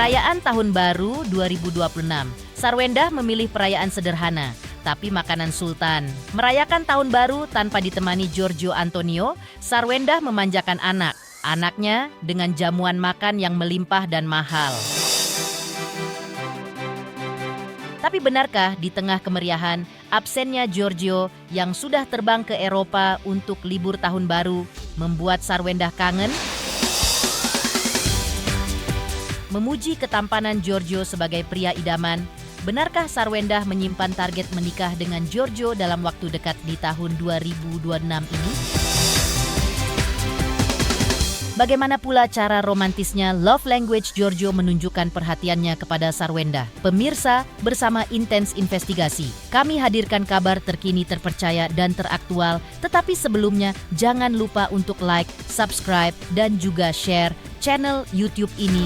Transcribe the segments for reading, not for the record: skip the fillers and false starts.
Perayaan Tahun Baru 2026. Sarwendah memilih perayaan sederhana, tapi makanan sultan. Merayakan Tahun Baru tanpa ditemani Giorgio Antonio, Sarwendah memanjakan anaknya dengan jamuan makan yang melimpah dan mahal. Tapi benarkah di tengah kemeriahan, absennya Giorgio yang sudah terbang ke Eropa untuk libur Tahun Baru membuat Sarwendah kangen? Memuji ketampanan Giorgio sebagai pria idaman, benarkah Sarwendah menyimpan target menikah dengan Giorgio dalam waktu dekat di tahun 2026 ini? Bagaimana pula cara romantisnya love language Giorgio menunjukkan perhatiannya kepada Sarwendah? Pemirsa, bersama Intens Investigasi, kami hadirkan kabar terkini, terpercaya, dan teraktual. Tetapi sebelumnya, jangan lupa untuk like, subscribe, dan juga share channel YouTube ini.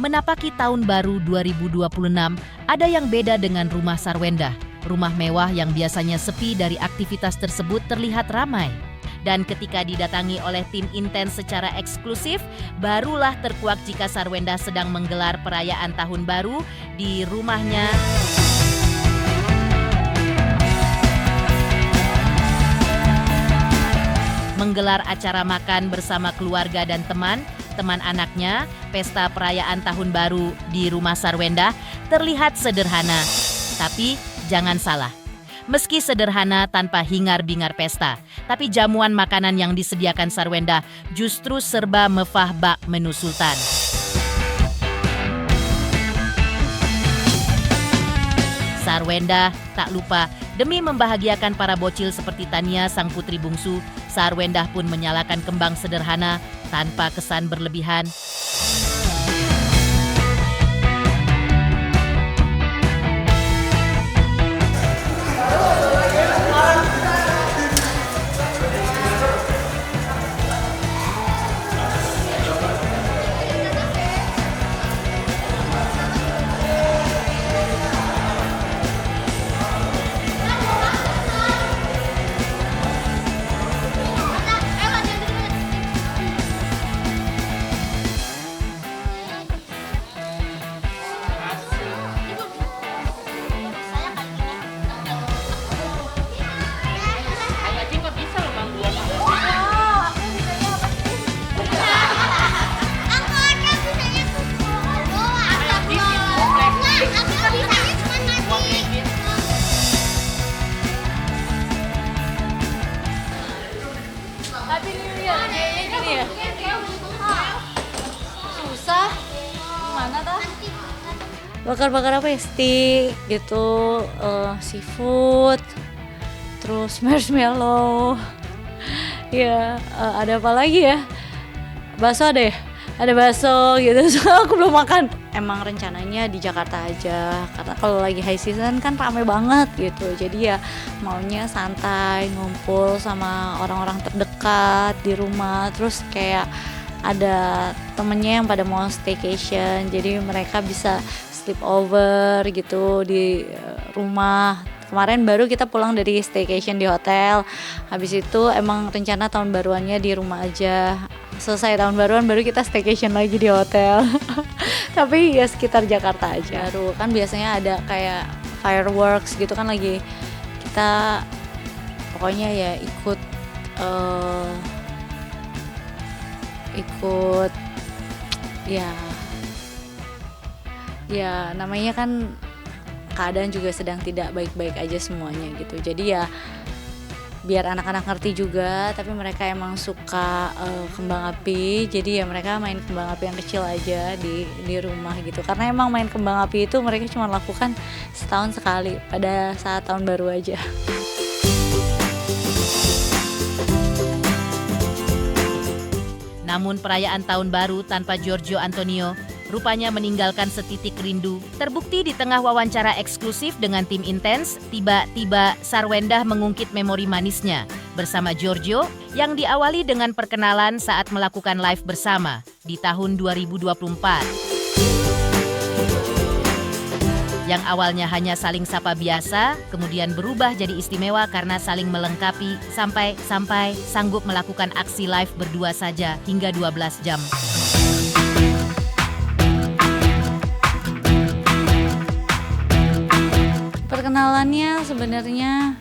Menapaki tahun baru 2026, ada yang beda dengan rumah Sarwendah. Rumah mewah yang biasanya sepi dari aktivitas tersebut terlihat ramai. Dan ketika didatangi oleh tim Intens secara eksklusif, barulah terkuak jika Sarwendah sedang menggelar perayaan tahun baru di rumahnya. Menggelar acara makan bersama keluarga dan teman anaknya. Pesta perayaan tahun baru di rumah Sarwendah terlihat sederhana. Tapi jangan salah, meski sederhana tanpa hingar-bingar pesta, tapi jamuan makanan yang disediakan Sarwendah justru serba mewah bak menu sultan. Sarwendah tak lupa, demi membahagiakan para bocil seperti Tania, sang putri bungsu, Sarwendah pun menyalakan kembang sederhana tanpa kesan berlebihan. Bakar-bakar apa ya, steak gitu, seafood, terus marshmallow, ya ada apa lagi ya, bakso ada ya, ada bakso gitu. So, aku belum makan. Emang rencananya di Jakarta aja, karena kalau lagi high season kan rame banget gitu. Jadi ya maunya santai, ngumpul sama orang-orang terdekat di rumah, terus kayak ada temennya yang pada mau staycation, jadi mereka bisa sleep over gitu di rumah. Kemarin baru kita pulang dari staycation di hotel. Habis itu emang rencana tahun baruannya di rumah aja. Selesai tahun baruan baru kita staycation lagi di hotel. Tapi ya sekitar Jakarta aja. Baru kan biasanya ada kayak fireworks gitu kan, lagi kita pokoknya ya ikut ya namanya kan keadaan juga sedang tidak baik-baik aja semuanya gitu. Jadi ya biar anak-anak ngerti juga, tapi mereka emang suka kembang api, jadi ya mereka main kembang api yang kecil aja di rumah gitu. Karena emang main kembang api itu mereka cuma lakukan setahun sekali pada saat tahun baru aja. Namun perayaan tahun baru tanpa Giorgio Antonio, rupanya meninggalkan setitik rindu. Terbukti di tengah wawancara eksklusif dengan tim Intens, tiba-tiba Sarwendah mengungkit memori manisnya bersama Giorgio yang diawali dengan perkenalan saat melakukan live bersama di tahun 2024. Yang awalnya hanya saling sapa biasa, kemudian berubah jadi istimewa karena saling melengkapi sampai sanggup melakukan aksi live berdua saja hingga 12 jam. Perkenalannya sebenarnya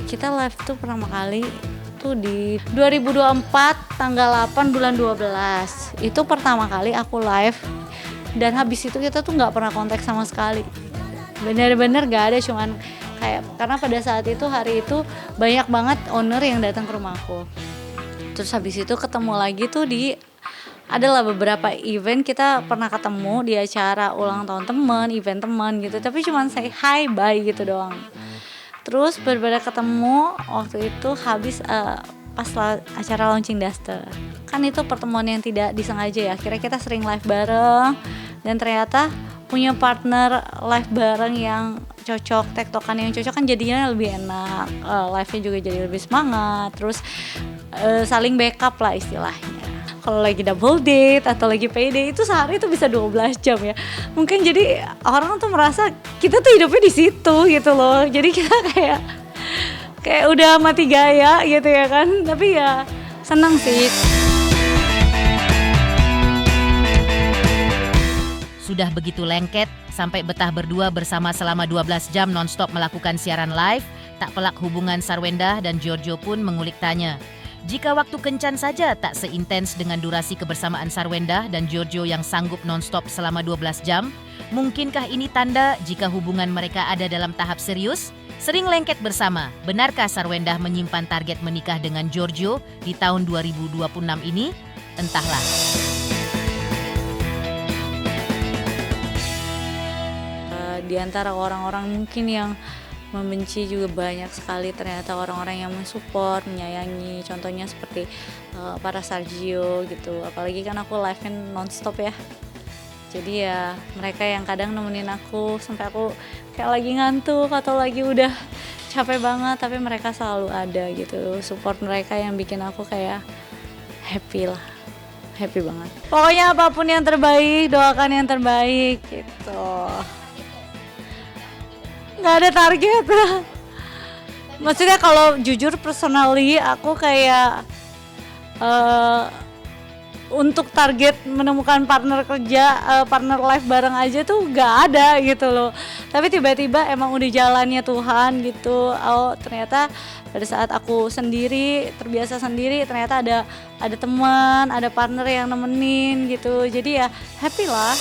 kita live tuh pertama kali tuh di 2024 tanggal 8 bulan 12. Itu pertama kali aku live. Dan habis itu kita tuh nggak pernah kontak sama sekali, bener-bener nggak ada, cuman kayak karena pada saat itu hari itu banyak banget owner yang datang ke rumahku. Terus habis itu ketemu lagi tuh adalah beberapa event kita pernah ketemu di acara ulang tahun teman, event teman gitu, tapi cuman say hi bye gitu doang. Terus berbeda ketemu waktu itu habis pas acara launching Duster. Kan itu pertemuan yang tidak disengaja ya, akhirnya kita sering live bareng dan ternyata punya partner live bareng yang cocok, tektokan yang cocok kan jadinya lebih enak, live-nya juga jadi lebih semangat, terus saling backup lah istilahnya. Kalau lagi double date atau lagi payday itu sehari itu bisa 12 jam ya. Mungkin jadi orang tuh merasa kita tuh hidupnya di situ gitu loh. Jadi kita kayak udah mati gaya gitu ya kan. Tapi ya seneng sih. Sudah begitu lengket, sampai betah berdua bersama selama 12 jam nonstop melakukan siaran live, tak pelak hubungan Sarwendah dan Giorgio pun mengulik tanya. Jika waktu kencan saja tak seintens dengan durasi kebersamaan Sarwendah dan Giorgio yang sanggup nonstop selama 12 jam, mungkinkah ini tanda jika hubungan mereka ada dalam tahap serius? Sering lengket bersama, benarkah Sarwendah menyimpan target menikah dengan Giorgio di tahun 2026 ini? Entahlah. Di antara orang-orang mungkin yang membenci juga banyak sekali ternyata orang-orang yang mensupport, menyayangi. Contohnya seperti para Sergio gitu. Apalagi kan aku live-nya nonstop ya. Jadi ya mereka yang kadang nemenin aku sampai aku kayak lagi ngantuk atau lagi udah capek banget, tapi mereka selalu ada gitu. Support mereka yang bikin aku kayak happy lah. Happy banget. Pokoknya apapun yang terbaik, doakan yang terbaik gitu. Nggak ada target. Maksudnya kalau jujur personally aku kayak untuk target menemukan partner kerja, partner life bareng aja tuh nggak ada gitu loh. Tapi tiba-tiba emang udah jalannya Tuhan gitu. Oh ternyata pada saat aku sendiri, terbiasa sendiri, ternyata ada teman, ada partner yang nemenin gitu. Jadi ya happy lah.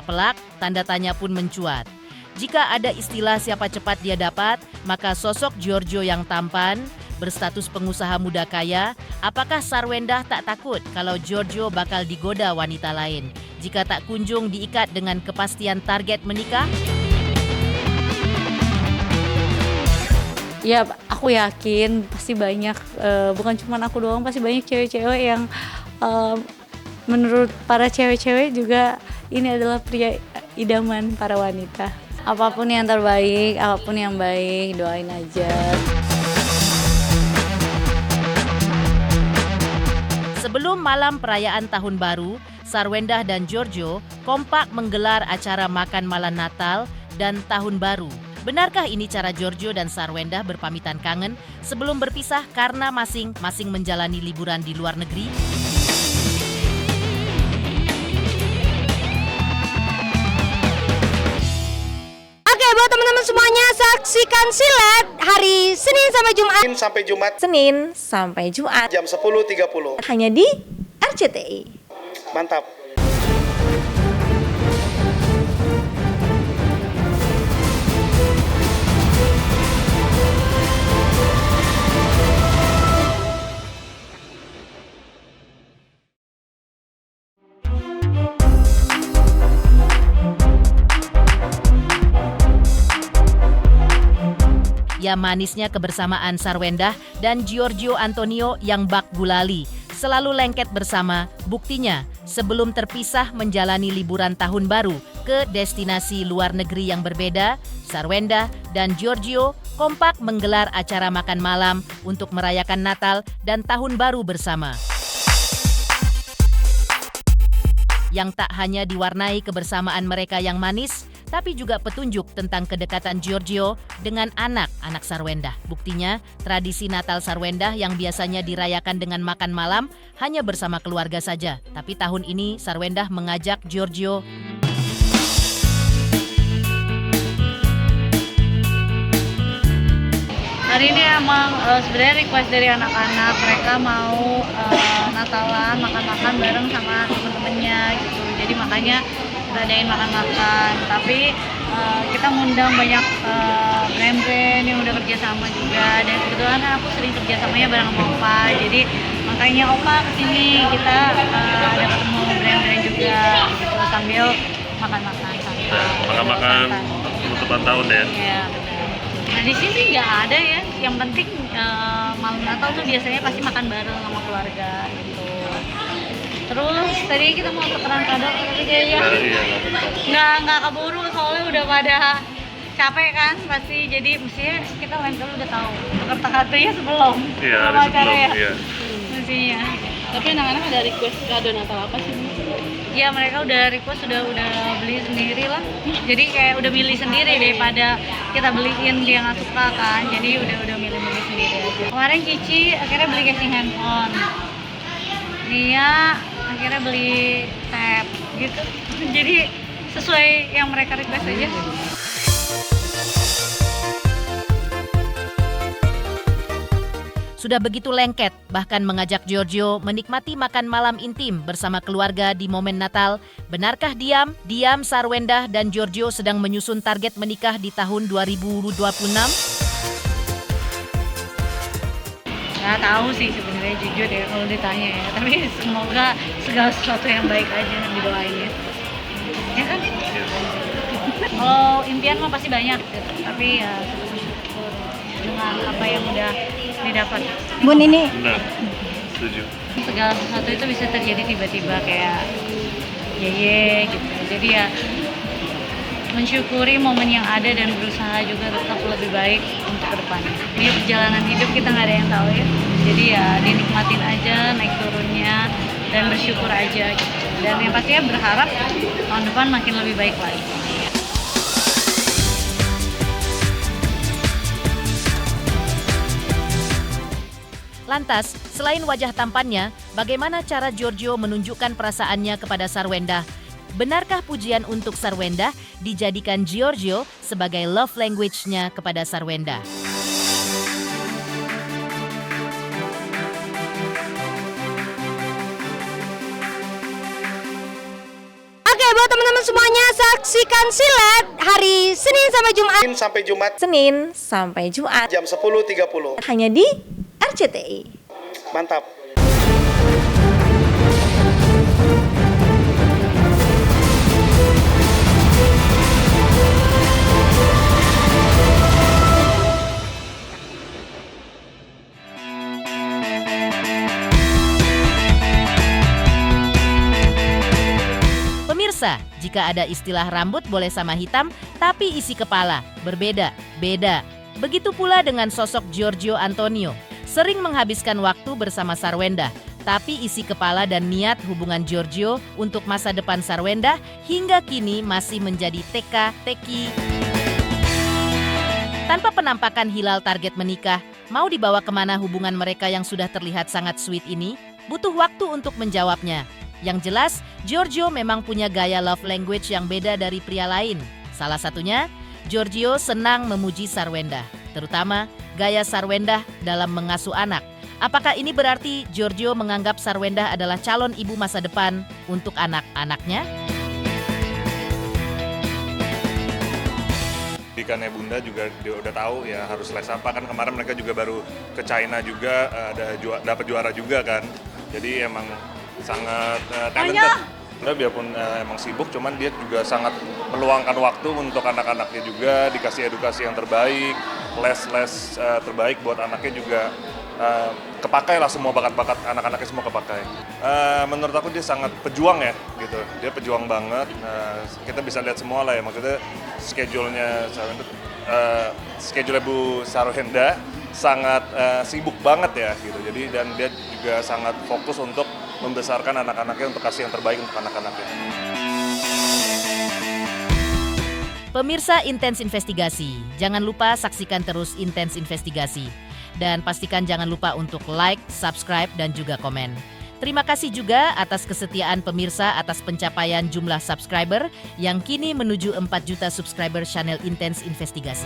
Pelak, tanda tanya pun mencuat. Jika ada istilah siapa cepat dia dapat, maka sosok Giorgio yang tampan, berstatus pengusaha muda kaya, apakah Sarwendah tak takut kalau Giorgio bakal digoda wanita lain jika tak kunjung diikat dengan kepastian target menikah? Ya aku yakin pasti banyak, bukan cuma aku doang, pasti banyak cewek-cewek yang menurut para cewek-cewek juga ini adalah pria idaman para wanita. Apapun yang terbaik, apapun yang baik, doain aja. Sebelum malam perayaan Tahun Baru, Sarwendah dan Giorgio kompak menggelar acara makan malam Natal dan Tahun Baru. Benarkah ini cara Giorgio dan Sarwendah berpamitan kangen sebelum berpisah karena masing-masing menjalani liburan di luar negeri? Buat teman-teman semuanya, saksikan silat hari Senin sampai Jumat. Senin sampai Jumat. Jam 10.30. Hanya di RCTI. Mantap. Ya manisnya kebersamaan Sarwendah dan Giorgio Antonio yang bak gulali. selalu lengket bersama. Buktinya, sebelum terpisah menjalani liburan tahun baru ke destinasi luar negeri yang berbeda, Sarwenda dan Giorgio kompak menggelar acara makan malam untuk merayakan Natal dan Tahun Baru bersama. Yang tak hanya diwarnai kebersamaan mereka yang manis, tapi juga petunjuk tentang kedekatan Giorgio dengan anak-anak Sarwenda. Buktinya, tradisi Natal Sarwenda yang biasanya dirayakan dengan makan malam hanya bersama keluarga saja. Tapi tahun ini Sarwenda mengajak Giorgio. Hari ini emang sebenarnya request dari anak-anak, mereka mau Natalan makan-makan bareng sama temen-temennya gitu. Jadi makanya kita adain makan-makan. Tapi kita ngundang banyak brand-brand yang udah kerja sama juga. Dan kebetulan kan aku sering kerja samanya bareng sama Opa. Jadi makanya Opa kesini, kita ada ketemu brand-brand juga gitu sambil makan-makan santai. Makan-makan penutupan tahun ya. Iya, benar. Nah di sini nggak ada ya, yang penting malam Natal tuh biasanya pasti makan bareng sama keluarga gitu. Terus tadi kita mau tukeran kado tapi kayaknya nggak keburu soalnya udah pada capek kan pasti, jadi mestinya kita lain kali udah tahu tuker kadonya sebelum acaranya. Iya. Mestinya. Tapi anak-anak ada request kado Natal apa sih? Ya mereka udah request, udah beli sendiri lah. Jadi kayak udah milih sendiri daripada kita beliin dia nggak suka kan. Jadi udah milih sendiri aja. Kemarin Cici akhirnya beli casing handphone. Dia akhirnya beli tab gitu. Jadi sesuai yang mereka request aja. Sudah begitu lengket, bahkan mengajak Giorgio menikmati makan malam intim bersama keluarga di momen Natal. Benarkah diam Sarwenda dan Giorgio sedang menyusun target menikah di tahun 2026? Nggak tahu sih sebenarnya, jujur ya kalau ditanya ya. Tapi semoga segala sesuatu yang baik aja didoain ya. Ya kan? Kalau impian mah pasti banyak gitu. Tapi ya syukur dengan apa yang udah didapat. Bun ini Benar, setuju. Segala sesuatu itu bisa terjadi tiba-tiba kayak ye gitu. Jadi ya mensyukuri momen yang ada dan berusaha juga tetap lebih baik untuk kedepannya. Ini perjalanan hidup kita nggak ada yang tahu ya. Jadi ya dinikmatin aja naik turunnya dan bersyukur aja gitu. Dan yang pastinya berharap tahun depan makin lebih baik lagi. Lantas, selain wajah tampannya, bagaimana cara Giorgio menunjukkan perasaannya kepada Sarwenda? Benarkah pujian untuk Sarwenda dijadikan Giorgio sebagai love language-nya kepada Sarwenda? Oke, buat teman-teman semuanya, saksikan silet hari Senin sampai Jumat. Senin sampai Jumat Senin sampai Jumat jam 10.30. hanya di RCTI. Mantap. Pemirsa, jika ada istilah rambut boleh sama hitam, tapi isi kepala berbeda. Begitu pula dengan sosok Giorgio Antonio. Sering menghabiskan waktu bersama Sarwenda, tapi isi kepala dan niat hubungan Giorgio untuk masa depan Sarwenda hingga kini masih menjadi teka-teki. Tanpa penampakan hilal target menikah, mau dibawa kemana hubungan mereka yang sudah terlihat sangat sweet ini? Butuh waktu untuk menjawabnya. Yang jelas, Giorgio memang punya gaya love language yang beda dari pria lain. Salah satunya, Giorgio senang memuji Sarwenda, terutama gaya Sarwenda dalam mengasuh anak. Apakah ini berarti Giorgio menganggap Sarwenda adalah calon ibu masa depan untuk anak-anaknya? Ikannya Bunda juga dia udah tahu ya harus les apa, kan kemarin mereka juga baru ke China juga, dapat juara juga kan. Jadi emang sangat talented. Nah, biarpun emang sibuk, cuman dia juga sangat meluangkan waktu untuk anak-anaknya juga, dikasih edukasi yang terbaik. les terbaik buat anaknya juga kepakai lah, semua bakat-bakat anak-anaknya semua kepakai. Menurut aku dia sangat pejuang ya gitu, dia pejuang banget. Kita bisa lihat semua lah ya, maksudnya schedule-nya Bu Sarwenda sangat sibuk banget ya gitu. Jadi dan dia juga sangat fokus untuk membesarkan anak-anaknya, untuk kasih yang terbaik untuk anak-anaknya. Pemirsa Intens Investigasi, jangan lupa saksikan terus Intens Investigasi. Dan pastikan jangan lupa untuk like, subscribe, dan juga komen. Terima kasih juga atas kesetiaan pemirsa atas pencapaian jumlah subscriber yang kini menuju 4 juta subscriber channel Intens Investigasi.